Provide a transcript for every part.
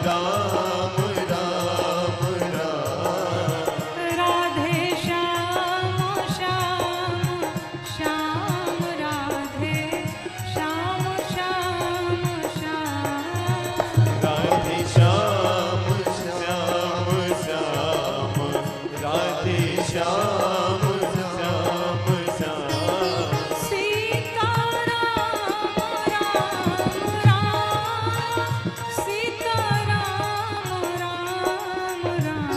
राम राम राम। राधे श्याम श्याम श्याम राधे श्याम श्याम श्याम। राधे श्याम श्याम श्याम राधे श्याम श्याम श्याम। सीता राम राम राम सीता राम राम राम।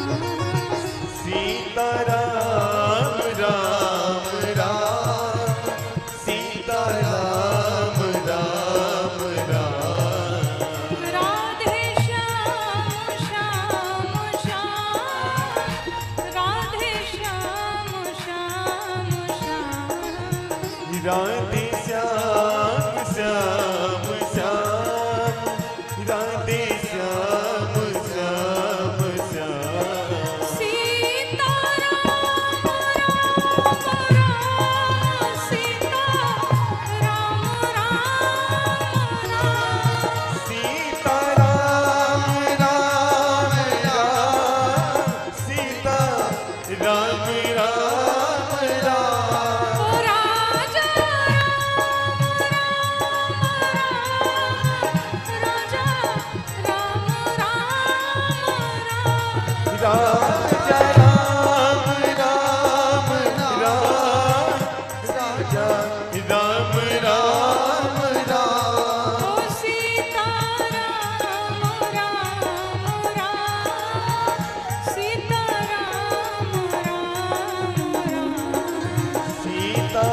सीता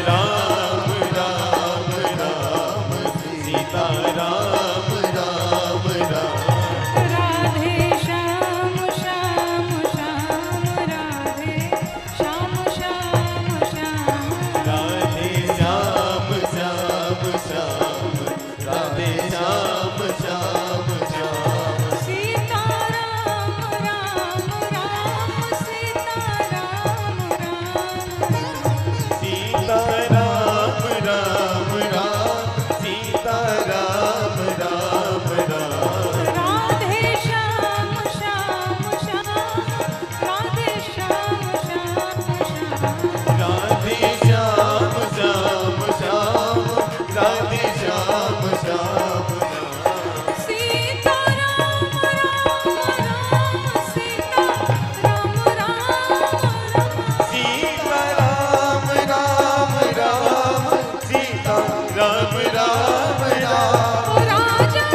राम राम राम सीता राम राम राम। राधे श्याम श्याम श्याम राधे श्याम श्याम श्याम। राधे श्याम श्याम श्याम राधे श्याम श्याम श्याम। सीता राम राम राम सीता राम राम राम। सीता राम राम राम सीता राम राम राम। ओ राजा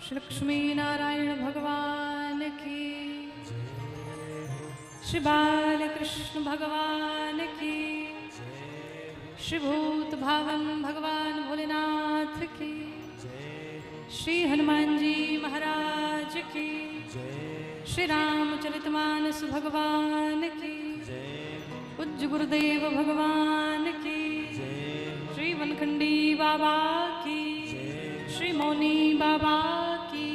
श्री लक्ष्मी नारायण भगवान की, श्री बालकृष्ण भगवान की, श्री भूत भावन भगवान भोलेनाथ की, श्री हनुमान जी महाराज की, श्री रामचरितमानस भगवान की, पूज्य गुरुदेव भगवान की, श्री वनखंडी बाबा की, श्री मौनी बाबा की,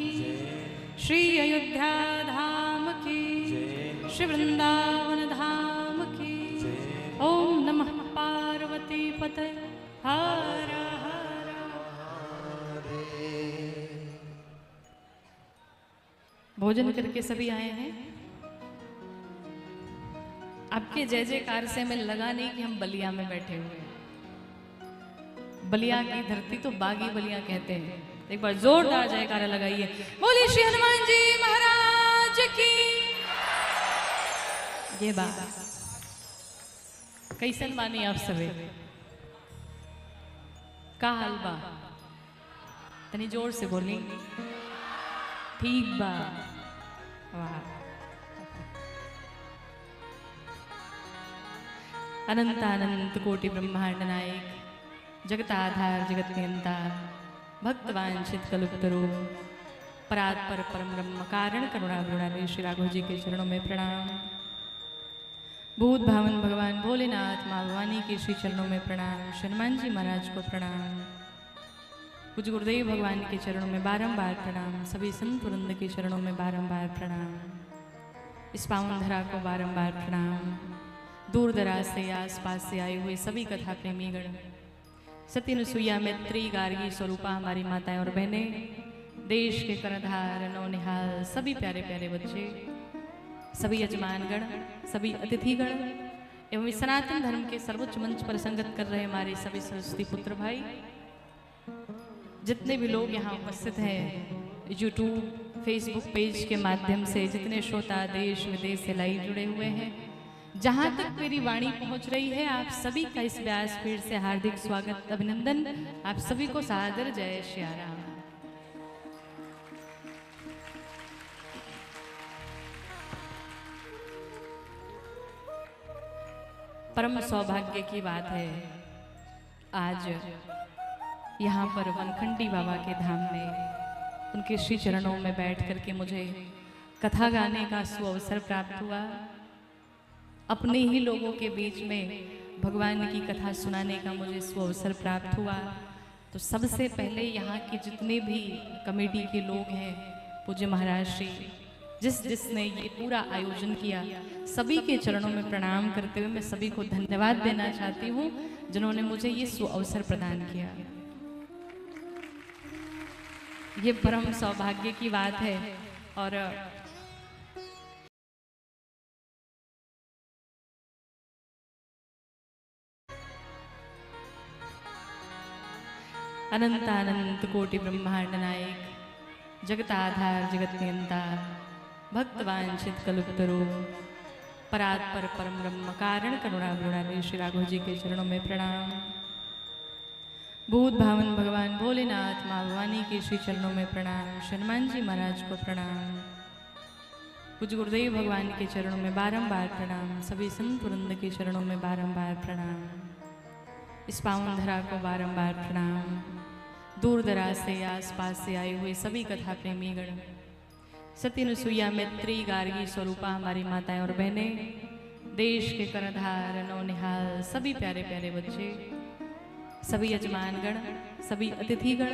श्री अयोध्या धाम की, श्री वृंदावन धाम की। ओम नमः पार्वती पते हर हर। भोजन करके सभी आए हैं। आपके जय जयकार से हमें लगा नहीं कि हम बलिया में बैठे हुए हैं। बलिया की धरती तो बागी बलिया कहते हैं। एक बार जोरदार जयकारा लगाइए। बोलिए श्री हनुमान जी महाराज की। ये बात कैसन मानी आप सभी का हाल बा? तनी जोर से बोली। ठीक बा। वाह। अनंत अनंत कोटि ब्रह्मांड नायक, जगताधार जगत नियंता, भक्तवांछित कल्पतरु, परात्पर परम ब्रह्म कारण करुणा गुणालय श्री राघव जी के चरणों में प्रणाम। भूत भावन भगवान भोलेनाथ माँ भवानी के श्री चरणों में प्रणाम। हनुमान जी महाराज को प्रणाम। पूज्य गुरुदेव भगवान के चरणों में बारंबार प्रणाम। सभी संत वृंद के चरणों में बारंबार प्रणाम। इस पावन धरा को बारंबार प्रणाम। दूर दराज से आसपास से आए हुए सभी कथा प्रेमीगण, सत्यनुसुईया मैत्री गार्गी स्वरूपा हमारी माताएं और बहनें, देश के कर्णधार नौनिहाल सभी प्यारे प्यारे बच्चे, सभी यजमानगण, सभी अतिथिगण एवं सनातन धर्म के सर्वोच्च मंच पर संगत कर रहे हमारे सभी सरस्वती पुत्र भाई, जितने भी लोग यहाँ उपस्थित हैं, यूट्यूब फेसबुक पेज के माध्यम से जितने श्रोता देश विदेश से लाइव जुड़े हुए हैं, जहाँ तक मेरी वाणी पहुँच रही है, आप सभी का इस व्यासपीठ से हार्दिक स्वागत अभिनंदन। आप सभी को सादर जय श्री राम। परम सौभाग्य की बात है, आज यहाँ पर वनखंडी बाबा के धाम में उनके श्री चरणों में बैठ करके मुझे कथा गाने का सुअवसर प्राप्त हुआ। अपने ही लोगों के बीच में भगवान की कथा सुनाने का मुझे सुअवसर प्राप्त हुआ। तो सबसे पहले यहाँ के जितने भी कमेटी के लोग हैं, पूज्य महाराज श्री जिसने ये पूरा आयोजन किया, सभी के चरणों में प्रणाम करते हुए मैं सभी को धन्यवाद देना चाहती हूँ, जिन्होंने मुझे ये सुअवसर प्रदान किया। ये परम सौभाग्य की बात है। और अनंत अनंत कोटि ब्रह्मांड नायक, जगताधार जगत नियंता, भक्तवांछित कल्पतरु, परात्पर परम ब्रह्म कारण करुणा गुणालय श्री राघव जी के चरणों में प्रणाम। भूत भावन भगवान भोलेनाथ माँ भवानी के श्री चरणों में प्रणाम। हनुमान जी महाराज को प्रणाम। पूज्य गुरुदेव भगवान के चरणों में बारंबार प्रणाम। सभी संत वृंद के चरणों में बारंबार प्रणाम। इस पावन धरा को बारंबार प्रणाम। दूर दराज से आसपास से आए हुए सभी कथा प्रेमीगण, सत्यनुसुईया मैत्री गार्गी स्वरूपा हमारी माताएं और बहनें, देश के कर्णधार नौनिहाल सभी प्यारे प्यारे बच्चे, सभी यजमानगण, सभी अतिथिगण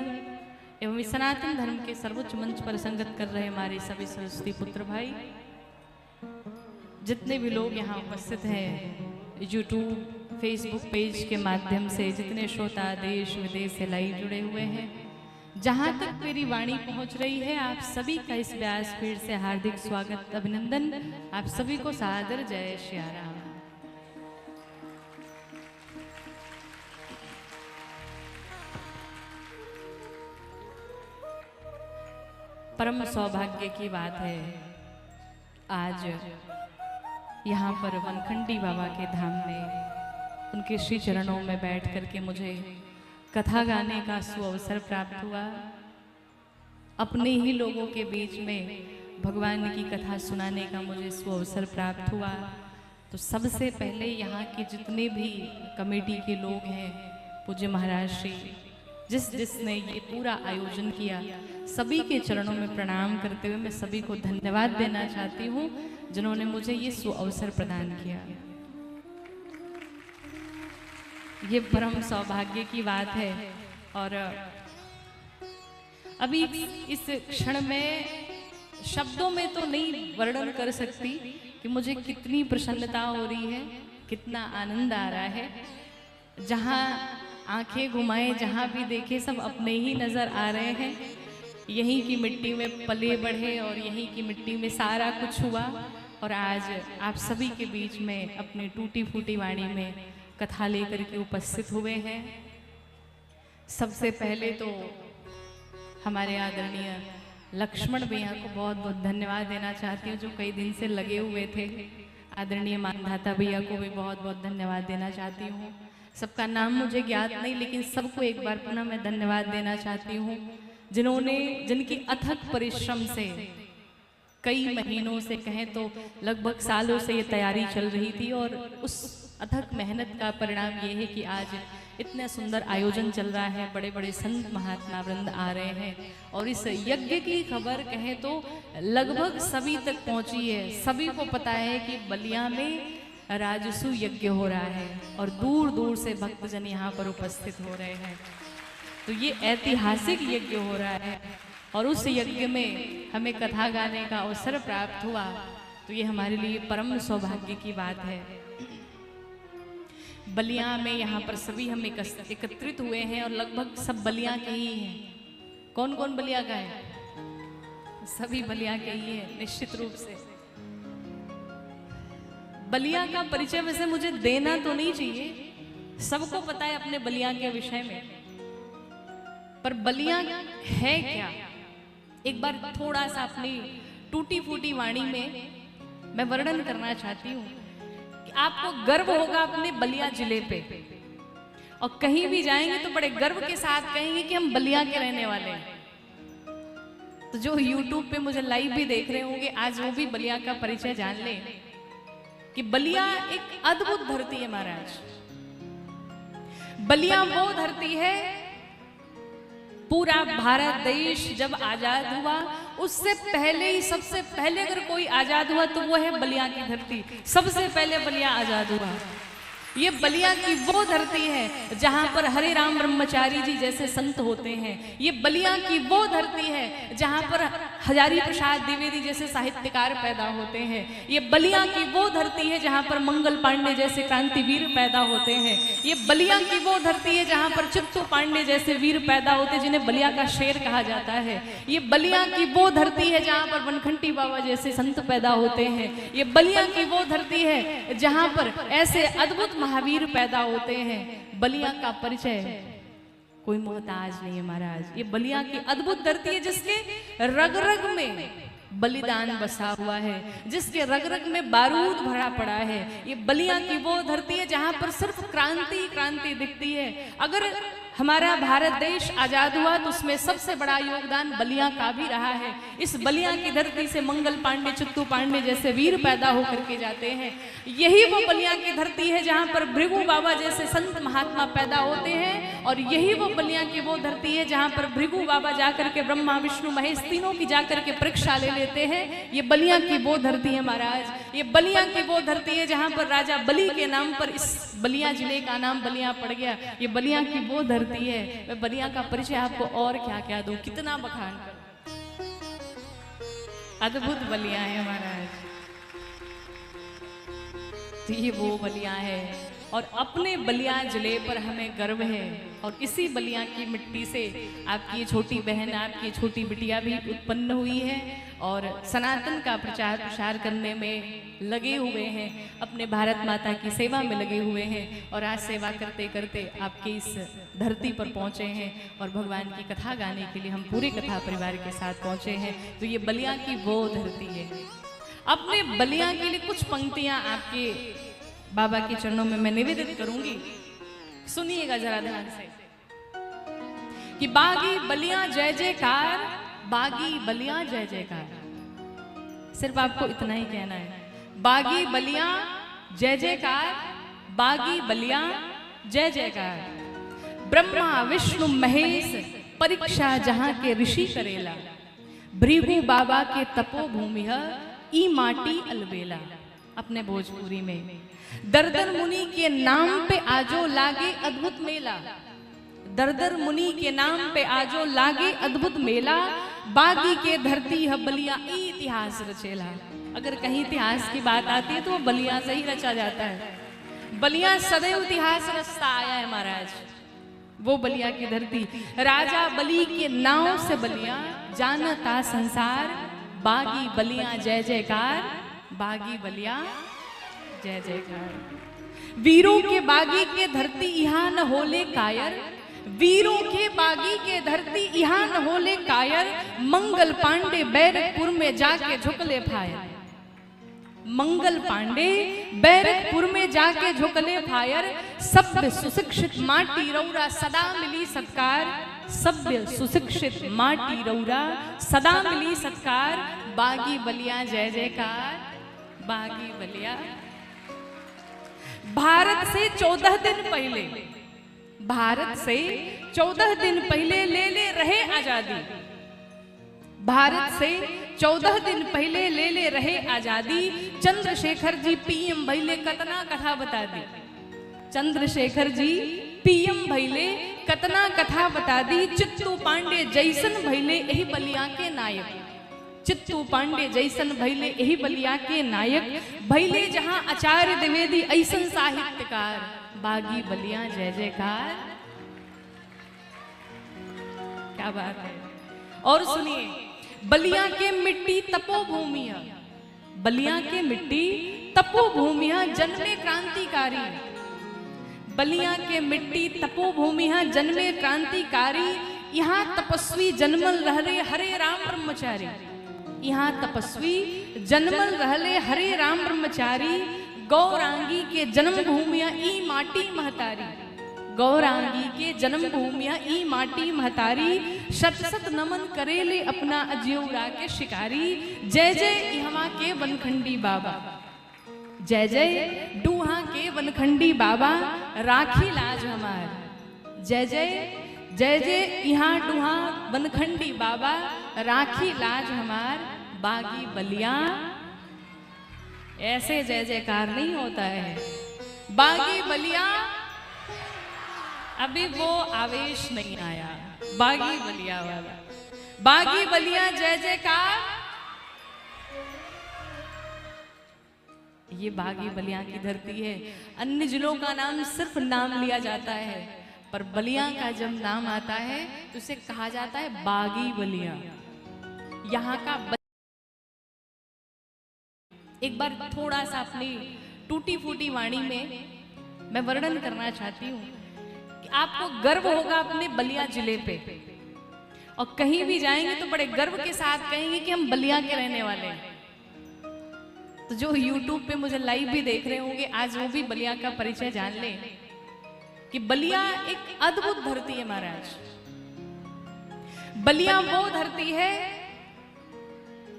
एवं सनातन धर्म के सर्वोच्च मंच पर संगत कर रहे हमारे सभी सरस्वती पुत्र भाई, जितने भी लोग यहाँ उपस्थित हैं, यूट्यूब फेसबुक पेज के माध्यम से जितने श्रोता देश विदेश से लाइव जुड़े हुए हैं, जहाँ तक मेरी वाणी पहुँच रही है, आप सभी का इस व्यासपीठ से हार्दिक स्वागत अभिनंदन। आप सभी को सादर जय श्री राम। परम सौभाग्य की बात है, आज यहाँ पर वनखंडी बाबा के धाम में उनके श्री चरणों में बैठ करके मुझे कथा गाने का सुअवसर प्राप्त हुआ। अपने ही लोगों के बीच में भगवान की कथा सुनाने का मुझे अवसर प्राप्त हुआ। तो सबसे पहले यहाँ के जितने भी कमेटी के लोग हैं, पूज्य महाराज श्री जिसने ये पूरा आयोजन किया, सभी के चरणों में प्रणाम करते हुए मैं सभी को धन्यवाद देना चाहती हूँ जिन्होंने मुझे ये अवसर प्रदान किया। ये परम सौभाग्य की बात है। और अभी इस क्षण में शब्दों में तो नहीं वर्णन कर सकती कि मुझे कितनी प्रसन्नता हो रही है, कितना आनंद आ रहा है। जहाँ आंखें घुमाए, जहाँ भी देखे, सब अपने ही नजर आ रहे हैं। यहीं की मिट्टी में पले बढ़े और यहीं की मिट्टी में सारा कुछ हुआ, और आज आप सभी के बीच में अपनी टूटी फूटी वाणी में कथा लेकर के उपस्थित हुए हैं। सबसे पहले तो हमारे आदरणीय लक्ष्मण भैया को बहुत बहुत धन्यवाद देना चाहती हूँ, जो कई दिन से लगे हुए थे। आदरणीय मानधाता भैया को भी बहुत बहुत धन्यवाद देना चाहती हूँ। सबका नाम मुझे ज्ञात नहीं, लेकिन सबको एक बार पुनः मैं धन्यवाद देना चाहती हूँ, जिनकी अथक परिश्रम से कई महीनों से, कहें तो लगभग सालों से ये तैयारी चल रही थी, और उस अथक मेहनत का परिणाम ये है कि आज इतना सुंदर आयोजन चल रहा है। बड़े बड़े संत महात्मा वृंद आ रहे हैं, और इस यज्ञ की खबर कहें तो लगभग सभी तक पहुंची है। सभी को पता है कि बलिया में राजसू यज्ञ हो रहा है, और दूर दूर से भक्तजन यहाँ पर उपस्थित हो रहे हैं। तो ये ऐतिहासिक यज्ञ हो रहा है, और उस यज्ञ में हमें कथा गाने का अवसर प्राप्त हुआ, तो ये हमारे लिए परम सौभाग्य की बात है। बलिया में यहाँ पर सभी हम एकत्रित हुए हैं, और लगभग सब बलिया के ही हैं। कौन कौन बलिया का है? सभी बलिया के ही है, निश्चित रूप से। बलिया का परिचय वैसे मुझे देना तो नहीं चाहिए, सबको पता है अपने बलिया के विषय में, पर बलिया है क्या, एक बार थोड़ा सा अपनी टूटी फूटी वाणी में मैं वर्णन करना चाहती हूँ। आपको गर्व होगा अपने बलिया जिले पे, और कहीं भी जाएंगे तो बड़े गर्व के साथ कहेंगे कि हम बलिया के रहने वाले हैं। तो जो YouTube पे मुझे लाइव भी देख रहे होंगे, आज वो भी बलिया का परिचय जान ले कि बलिया एक अद्भुत धरती है महाराज। बलिया वो धरती है, पूरा भारत देश जब आजाद हुआ उससे पहले ही, सबसे पहले अगर कोई आजाद हुआ तो वो है बलिया की धरती। सबसे पहले बलिया आजाद हुआ। ये बलिया की वो धरती है जहां पर हरे राम ब्रह्मचारी जी जैसे संत होते हैं। ये बलिया की वो धरती है जहां पर हजारी प्रसाद द्विवेदी जैसे साहित्यकार पैदा होते हैं। ये बलिया की वो धरती है जहां पर मंगल पांडे जैसे क्रांतिवीर पैदा होते हैं। ये बलिया की वो धरती है जहां पर चित्तू पांडे जैसे वीर पैदा होते हैं, जिन्हें बलिया का शेर कहा जाता है। ये बलिया की वो धरती है जहां पर वनखंटी बाबा जैसे संत पैदा होते हैं। ये बलिया की वो धरती है जहां पर ऐसे अद्भुत महावीर पैदा होते हैं। बलिया का परिचय कोई मोहताज नहीं है महाराज। ये बलिया की अद्भुत धरती है जिसके रग रग में बलिदान बसा हुआ है, जिसके रग रग में बारूद भरा पड़ा है। ये बलिया की वो धरती है जहां पर सिर्फ क्रांति क्रांति दिखती है। अगर हमारा भारत देश आजाद हुआ तो उसमें सबसे बड़ा योगदान बलिया का भी रहा है। इस बलिया की धरती से मंगल पांडे, चित्तू पांडे जैसे वीर पैदा होकर के जाते हैं। यही वो बलिया की धरती है जहां पर भृगु बाबा जैसे संत महात्मा पैदा होते हैं। और यही वो बलिया की वो धरती है जहां पर भृगु बाबा जाकर के ब्रह्मा विष्णु महेश तीनों की जाकर के परीक्षा ले लेते हैं। ये बलिया की वो धरती है महाराज। ये बलिया की वो धरती है जहां पर राजा बलि के नाम पर इस बलिया जिले का नाम बलिया पड़ गया। ये bलिया की वो धरती है। मैं बलिया का परिचय आपको और क्या क्या दूं, कितना बखान करूं। अद्भुत बलिया है महाराज। तो ये वो बलिया है और अपने बलिया जिले पर हमें गर्व है। और इसी बलिया की मिट्टी से आपकी ये छोटी बहन, आपकी ये छोटी बिटिया भी उत्पन्न हुई है और सनातन का प्रचार प्रसार करने में लगे हुए हैं, अपने भारत माता की सेवा में लगे हुए हैं। और आज सेवा करते करते आपके इस धरती पर पहुँचे हैं और भगवान की कथा गाने के लिए हम पूरे कथा परिवार के साथ पहुँचे हैं। तो ये बलिया की वो धरती है। अपने बलिया के लिए कुछ पंक्तियाँ आपके बाबा के चरणों में मैं निवेदित करूंगी, सुनिएगा जरा ध्यान से। कि बागी बलिया जय जयकार, बागी बलिया जय जयकार। सिर्फ आपको इतना ही कहना है, बागी बलिया जय जयकार, बागी बलिया जय जयकार। ब्रह्मा विष्णु महेश परीक्षा जहां के ऋषि करेला, भृगु बाबा के तपोभूमि ई माटी अलबेला। अपने भोजपुरी में दरदर मुनि के नाम पे आजो लागे अद्भुत मेला, दरदर मुनि के नाम पे आजो लागे अद्भुत मेला, बागी के धरती है बलिया इतिहास रचेला। अगर कहीं इतिहास की बात आती है तो वो बलिया से ही रचा जाता है। बलिया सदैव इतिहास रचता आया है महाराज। वो बलिया की धरती, राजा बलि के नाव से बलिया जानता संसार, बागी बलिया जय जयकार, बागी बलिया जय जयकार। वीरों के बागी के धरती यहाँ न होले कायर, वीरों के बागी के धरती यहाँ न होले कायर, मंगल पांडे बैरकपुर में जाके झुकले फायर, मंगल पांडे बैरकपुर में जाके झुकले फायर। सभ्य सुशिक्षित माटी रौरा सदा मिली सत्कार, सभ्य सुशिक्षित माटी रौरा सदा मिली सत्कार, बागी बलिया जय जयकार, बागी बलिया। भारत से 14 दिन पहले, भारत से 14 दिन पहले ले रहे आजादी, भारत से 14 दिन पहले ले रहे आजादी। चंद्रशेखर जी पीएम भैले कतना कथा बता दी, चंद्रशेखर जी पीएम भैले कतना कथा बता दी। चित्तू पांडे जैसन भैले यही बलिया के नायक, चित्तू पांडे जैसन भैले यही बलिया के नायक। भैले जहां आचार्य द्विवेदी ऐसन साहित्यकार, बागी बलिया जय जयकार। क्या बात है। और सुनिए, बलिया के मिट्टी तपोभूमिया, बलिया के मिट्टी तपोभूमिया जन्मे क्रांतिकारी, बलिया के मिट्टी तपोभूमिया जन्मे क्रांतिकारी। यहाँ तपस्वी जन्मल रहले हरे राम ब्रह्मचारी, यहाँ तपस्वी जन्मल रहले हरे राम ब्रह्मचारी। गौरांगी के जन्म भूमिया ई माटी महतारी, गौरांगी के जन्म भूमिया ई माटी महतारी। शत शत नमन करेले अपना अजियोरा के शिकारी, जय जय इहवा के वनखंडी बाबा, जय जय डूहा के वनखंडी बाबा, राखी लाज हमार। जय जय जय जय यहाँ डूहा वनखंडी बाबा, राखी लाज हमार, बागी बलिया। ऐसे जय जयकार नहीं होता है, बागी बलिया। अभी वो आवेश नहीं आया, बागी बलिया वाला, बागी बलिया जय जयकार। ये बागी बलिया की धरती है। अन्य जिलों का नाम सिर्फ नाम लिया जाता है, पर बलिया का जब नाम आता है तो उसे कहा जाता है बागी बलिया। यहाँ का एक बार थोड़ा सा अपनी टूटी फूटी वाणी में मैं वर्णन करना चाहती हूँ कि आपको गर्व होगा अपने बलिया जिले पे, और कहीं भी जाएंगे तो बड़े गर्व के साथ कहेंगे कि हम बलिया के रहने वाले हैं। तो जो YouTube पे मुझे लाइव भी देख रहे होंगे, आज वो भी बलिया का परिचय जान लें कि बलिया एक अद्भुत धरती है महाराज। बलिया वो धरती है,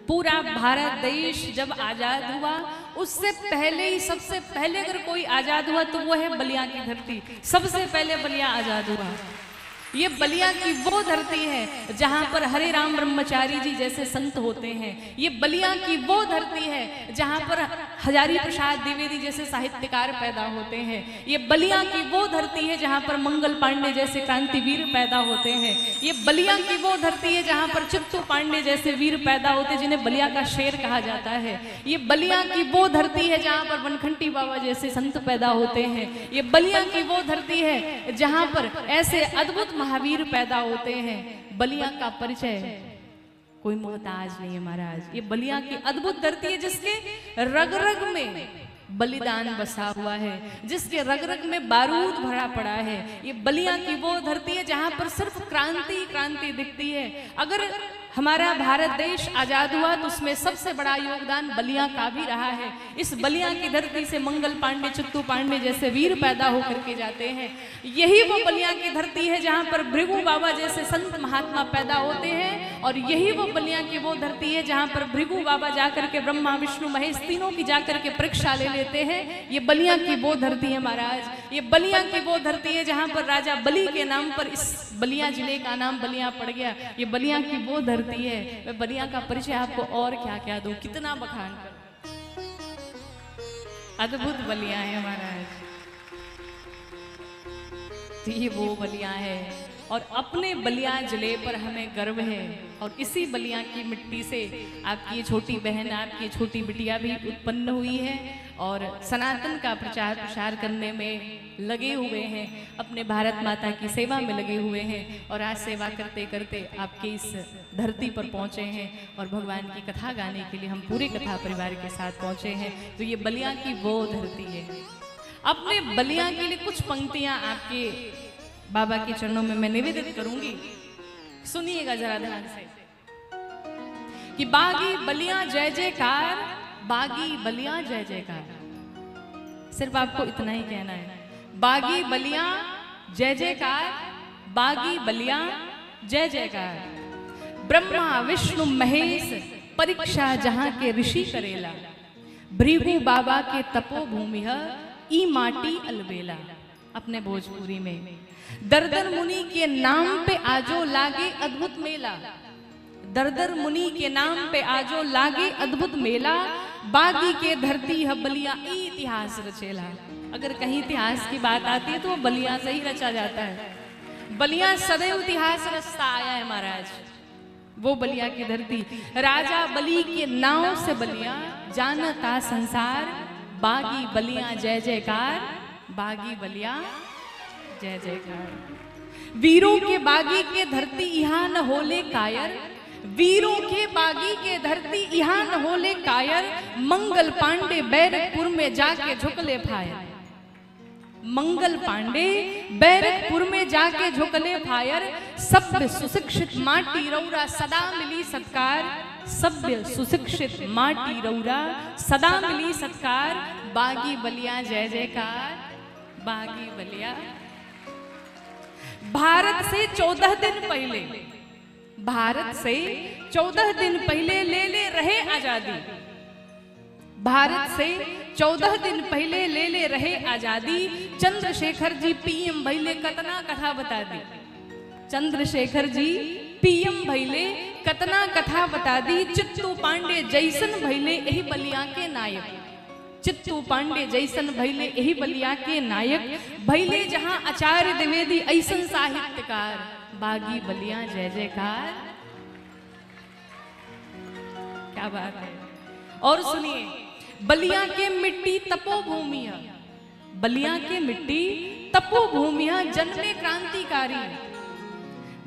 पूरा भारत देश जब आजाद हुआ उससे पहले ही, सबसे पहले अगर कोई आजाद हुआ तो वो है बलिया की धरती। सबसे पहले बलिया आजाद हुआ। ये बलिया की वो धरती है जहां पर हरे राम ब्रह्मचारी जी जैसे संत होते हैं। ये बलिया की वो धरती है जहां पर हजारी प्रसाद द्विवेदी जैसे साहित्यकार पैदा होते हैं। ये बलिया की वो धरती है जहां पर मंगल पांडे जैसे क्रांतिवीर पैदा होते हैं। ये बलिया की वो धरती है जहां पर चित्तू पांडे जैसे वीर पैदा होते हैं, जिन्हें बलिया का शेर कहा जाता है। ये बलिया की वो धरती है जहां पर वनखंडी बाबा जैसे संत पैदा होते हैं। ये बलिया की वो धरती है जहां पर ऐसे अद्भुत महावीर पैदा होते हैं। बलिया का परिचय कोई मोहताज नहीं है महाराज। ये बलिया की अद्भुत धरती है जिसके रग रग में बलिदान बसा हुआ है, जिसके रग रग में बारूद भरा पड़ा है। ये बलिया की वो धरती है जहां पर सिर्फ क्रांति क्रांति दिखती है। अगर हमारा भारत देश आजाद हुआ तो उसमें सबसे बड़ा योगदान बलिया का भी रहा है। इस बलिया की धरती से मंगल पांडे, चित्तू पांडे जैसे वीर पैदा होकर के जाते हैं। यही वो बलिया की धरती है जहां पर भृगु बाबा जैसे संत महात्मा पैदा होते हैं, और यही वो बलिया की वो धरती है जहां पर भृगु बाबा जाकर के ब्रह्मा विष्णु महेश तीनों की जाकर के परीक्षा ले लेते हैं। ये बलिया की वो धरती है महाराज, ये बलिया की वो धरती है जहां पर राजा बलि के नाम पर इस बलिया जिले का नाम बलिया पड़ गया। ये बलिया की वो धरती है। मैं बलिया का परिचय आपको और क्या क्या दूं, कितना बखान कर, अद्भुत बलिया है महाराज। तो ये वो बलिया है और अपने बलिया जिले पर हमें गर्व है। और इसी बलिया की मिट्टी से आपकी ये छोटी बहन, आपकी छोटी बिटिया भी उत्पन्न हुई है और सनातन का प्रचार प्रसार करने में लगे हुए हैं, अपने भारत माता की सेवा में लगे हुए हैं। और आज सेवा करते करते आपके इस धरती पर पहुंचे हैं और भगवान की कथा गाने के लिए हम पूरे कथा परिवार के साथ पहुंचे हैं। तो ये बलिया की वो धरती है। अपने बलिया के लिए कुछ पंक्तियां आपके बाबा के चरणों में मैं निवेदित करूंगी, सुनिएगा जरा ध्यान से। कि बागी बलिया जय जयकार, बागी बलिया जय जयकार। सिर्फ आपको इतना ही कहना है, बागी बलिया जय जयकार, बागी बलिया जय जयकार। ब्रह्मा विष्णु महेश परीक्षा जहां के ऋषि करेला, भृगु बाबा के तपोभूमि है ई माटी अलबेला। अपने भोजपुरी में दरदर मुनि के नाम पे आजो लागे अद्भुत मेला, दरदर मुनि के नाम पे आजो लागे अद्भुत मेला। बागी के धरती है बलिया इतिहास रचेला। अगर कहीं इतिहास की बात आती है तो वो बलिया से ही रचा जाता है। बलिया सदैव इतिहास रचता आया है महाराज। वो बलिया की धरती, राजा बलि के नाव से बलिया जानता संसार। बागी बलिया जय जयकार, बागी बलिया जय जयकार। वीरों के बागी के धरती यहाँ न होले कायर, वीरों के बागी के धरती यहाँ न होले कायर। मंगल पांडे बैरकपुर में जाके झुकले फायर, मंगल पांडे बैरकपुर में जाके झुकले फायर। सभ्य सुशिक्षित माटी रौरा सदा मिली सत्कार, सभ्य सुशिक्षित माटी रौरा सदा मिली सत्कार। बागी बलिया जय जयकार, बागी बलिया। भारत से 14 दिन पहले, भारत से 14 दिन पहले ले रहे आजादी, भारत से 14 दिन पहले ले रहे आजादी। चंद्रशेखर जी पीएम भैले कतना कथा बता दी, चंद्रशेखर जी पीएम भैले कतना कथा बता दी। चित्तू पांडे जैसन भैले यही बलिया के नायक, चित्तू पांडे जैसन भैले यही बलिया के नायक। भैले जहां आचार्य द्विवेदी ऐसन साहित्यकार। बागी बलिया जय जयकार, क्या बात है। और सुनिए, बलिया के मिट्टी तपोभूमि है, बलिया के मिट्टी तपोभूमि है जन्मे क्रांतिकारी।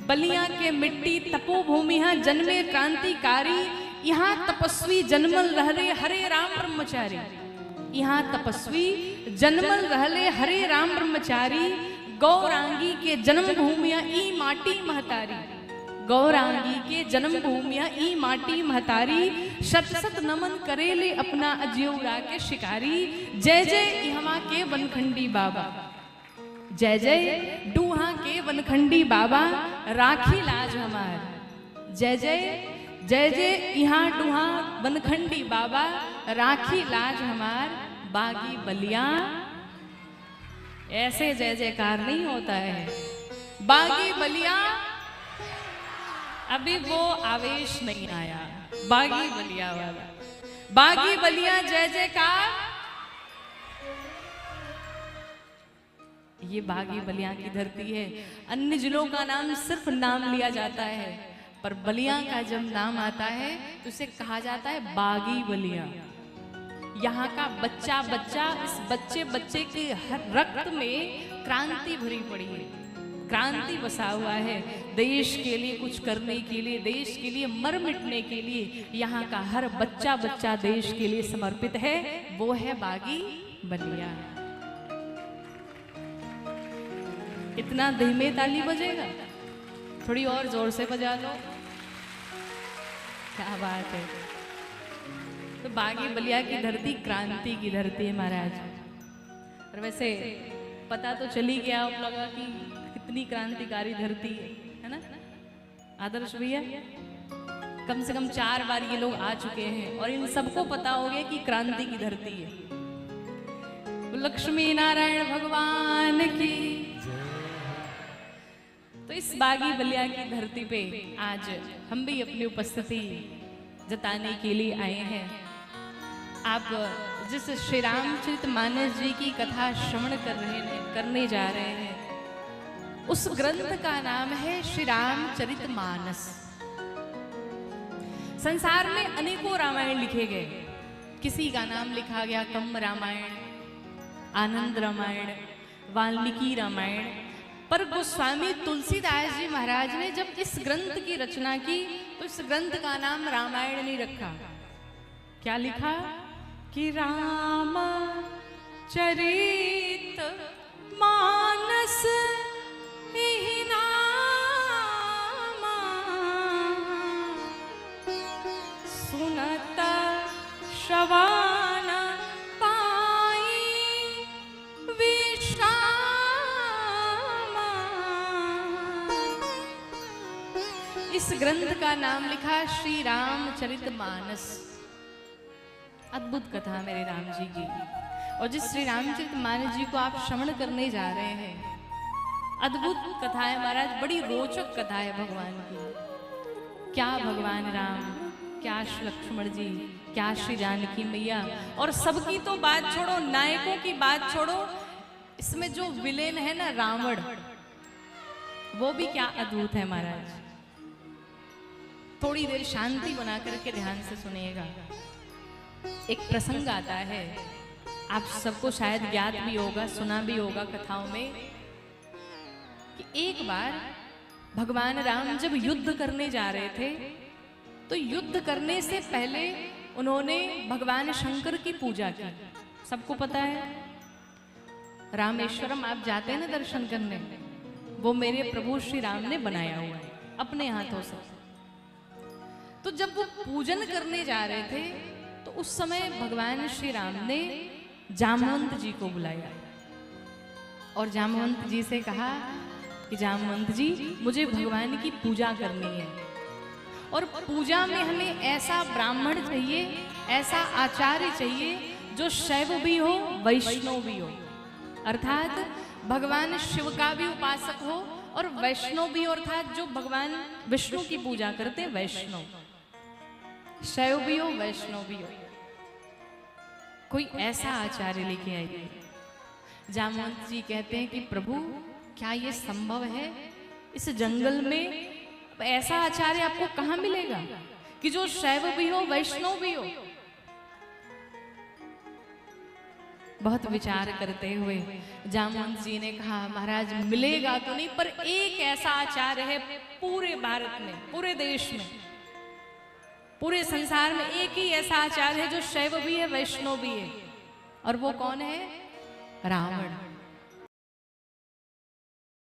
बलिया के मिट्टी तपोभूमि है जन्मे क्रांतिकारी। यहाँ तपस्वी जन्मल रहले हरे राम ब्रह्मचारी, यहाँ तपस्वी जन्मल रहले हरे राम ब्रह्मचारी। गौरांगी के जन्म भूमिया ई माटी महतारी, गौरांगी के जन्म भूमिया ई माटी महतारी। शत शत नमन करेले अपना अज्योरा के शिकारी। जय जय इहवा के वनखंडी बाबा, जय जय डूहा के वनखंडी बाबा राखी लाज हमार। जय जय जय जय यहाँ डूहा वनखंडी बाबा राखी लाज हमार। बागी बलिया ऐसे जय जयकार नहीं होता है। बागी बलिया अभी वो आवेश नहीं आया, बागी बलिया वाला। बागी बलिया जय जयकार। ये बागी बलिया की धरती है। अन्य जिलों का नाम सिर्फ नाम लिया जाता है, पर बलिया का जब नाम आता है तो उसे कहा जाता है बागी बलिया। यहाँ का बच्चा बच्चा, इस बच्चे बच्चे के हर रक्त में क्रांति भरी पड़ी है, क्रांति बसा हुआ है। देश के लिए कुछ करने के लिए, देश के लिए मर मिटने के लिए यहाँ का हर बच्चा बच्चा देश के लिए समर्पित है। वो है बागी बलिया। इतना धीमे ताली बजेगा, थोड़ी और जोर से बजा लो। क्या बात है। तो बागी बलिया की धरती क्रांति की धरती है महाराज। और वैसे पता तो चली गया आप लोगों की कितनी क्रांतिकारी धरती है ना आदर्श भैया। कम से कम 4 बार ये लोग आ चुके हैं और इन सबको पता हो गया कि क्रांति की धरती है। लक्ष्मी नारायण भगवान की। तो इस बागी बलिया की धरती पे आज हम भी अपनी उपस्थिति जताने के लिए आए हैं। आप जिस श्री रामचरित मानस जी की कथा श्रवण करने जा रहे हैं, उस ग्रंथ का नाम है श्री रामचरित मानस। संसार में अनेकों रामायण लिखे गए। किसी का नाम लिखा गया कम्ब रामायण, आनंद रामायण, वाल्मीकि रामायण। पर गोस्वामी तुलसीदास जी महाराज ने जब इस ग्रंथ की रचना की तो इस ग्रंथ का नाम रामायण नहीं रखा। क्या लिखा कि राम चरित मानस ही नाम सुनत श्रवण पाई विश्राम। इस ग्रंथ का नाम लिखा श्री रामचरित मानस। अद्भुत कथा मेरे राम जी की। और जिस श्री रामचरित मानस जी को आप श्रवण करने जा रहे हैं, अद्भुत कथा है महाराज, बड़ी रोचक कथा है भगवान की। क्या भगवान राम, क्या श्री लक्ष्मण जी, क्या श्री जानकी मैया, और सबकी तो बात छोड़ो, नायकों की बात छोड़ो, इसमें जो विलेन है ना रावण, वो भी क्या अद्भुत है महाराज। थोड़ी देर शांति बना करके ध्यान से सुनिएगा। एक प्रसंग आता है, आप सबको शायद ज्ञात भी होगा, सुना भी होगा कथाओं में, कि एक बार भगवान राम जब युद्ध करने जा रहे थे तो युद्ध करने से पहले उन्होंने भगवान शंकर की पूजा की। सबको पता है रामेश्वरम आप जाते हैं ना दर्शन करने, वो मेरे प्रभु श्री राम ने बनाया हुआ है अपने हाथों से। तो जब वो पूजन करने जा रहे थे तो उस समय भगवान श्री राम ने जामवंत जी को बुलाया और जामवंत जी से कहा कि जामवंत जी, मुझे भगवान की पूजा करनी है और पूजा में हमें ऐसा ब्राह्मण चाहिए, ऐसा आचार्य चाहिए जो शैव भी हो वैष्णव भी हो, अर्थात भगवान शिव का भी उपासक हो और वैष्णव भी, अर्थात जो भगवान विष्णु की पूजा करते वैष्णव, शैव भी हो वैष्णव भी हो, कोई ऐसा आचार्य लेके आइए। जामवंत जी कहते हैं कि प्रभु क्या ये संभव है, इस जंगल में ऐसा आचार्य आपको कहां मिलेगा कि जो शैव भी हो वैष्णव भी हो। बहुत विचार करते हुए जामवंत जी ने कहा महाराज मिलेगा तो नहीं, पर एक ऐसा आचार्य है पूरे भारत में, पूरे देश में, पूरे संसार में एक ही ऐसा आचार्य है जो शैव भी है वैष्णव भी है, और वो कौन है? रावण।